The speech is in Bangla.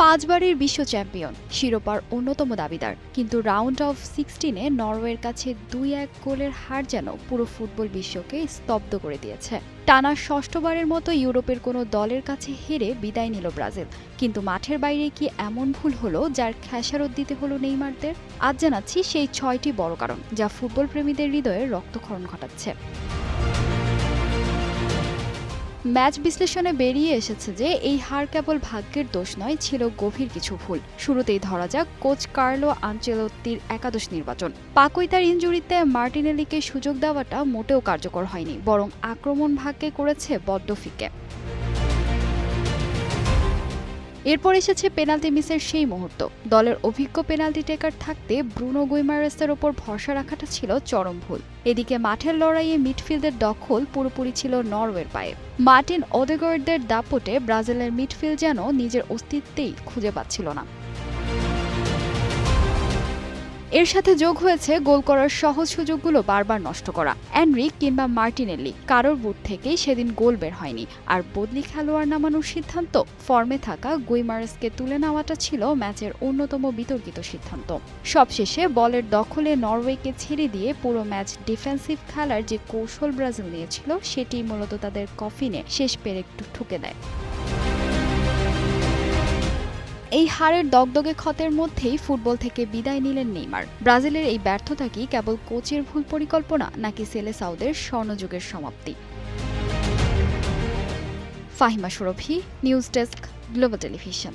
পাঁচবারের বিশ্ব চ্যাম্পিয়ন, শিরোপার অন্যতম দাবিদার, কিন্তু রাউন্ড অফ 16-এ নরওয়ের কাছে 2-1 গোলের হার যেন পুরো ফুটবল বিশ্বকে স্তব্ধ করে দিয়েছে। টানা ষষ্ঠবারের মতো ইউরোপের কোনো দলের কাছে হেরে বিদায় নিল ব্রাজিল। কিন্তু মাঠের বাইরে কি এমন ভুল হলো যার খেসারত দিতে হলো নেইমারদের? আজ জানাচ্ছি সেই 6টি বড় কারণ যা ফুটবল প্রেমীদের হৃদয়ে রক্তক্ষরণ ঘটাচ্ছে। ম্যাচ বিশ্লেষণে বেরিয়ে এসেছে যে এই হার কেবল ভাগ্যের দোষ নয়, ছিল গভীর কিছু ভুল। শুরুতেই ধরা যাক কোচ কার্লো আনচেলত্তির একাদশ নির্বাচন। পাকুইতার ইনজুরিতে মার্টিনেলিকে সুযোগ দেওয়াটা মোটেও কার্যকর হয়নি, বরং আক্রমণ ভাগ্যে করেছে বড্ড ফিকে। এরপর এসেছে পেনাল্টি মিসের সেই মুহূর্ত। দলের অভিজ্ঞ পেনাল্টি টেকার থাকতে ব্রুনো গুইমারেসের ওপর ভরসা রাখাটা ছিল চরম ভুল। এদিকে মাঠের লড়াইয়ে মিডফিল্ডের দখল পুরোপুরি ছিল নরওয়ের পায়ে। মার্টিন ওদেগার্ডের দাপটে ব্রাজিলের মিডফিল্ড যেন নিজের অস্তিত্বেই খুঁজে পাচ্ছিল না। এর সাথে যোগ হয়েছে গোল করার সহজ সুযোগগুলো বারবার নষ্ট করা। এনরিক কিংবা মার্টিনেল্লি কারোর বুট থেকেই সেদিন গোল বের হয়নি। আর বদলি খেলোয়াড় নামানোর সিদ্ধান্ত, ফর্মে থাকা গুইমারেসকে তুলে নেওয়াটা ছিল ম্যাচের অন্যতম বিতর্কিত সিদ্ধান্ত। সবশেষে বলের দখলে নরওয়েকে ছেড়ে দিয়ে পুরো ম্যাচ ডিফেন্সিভ খেলার যে কৌশল ব্রাজিল নিয়েছিল, সেটি মূলত তাদের কফিনে শেষ পেরেক ঠুকে দেয়। এই হারের দগদগে ক্ষতের মধ্যেই ফুটবল থেকে বিদায় নিলেন নেইমার। ব্রাজিলের এই ব্যর্থতা কি কেবল কোচের ভুল পরিকল্পনা, নাকি সেলেসাওদের স্বর্ণযুগের সমাপ্তি? ফাহিমা সুরভি, নিউজ ডেস্ক, গ্লোবাল টেলিভিশন।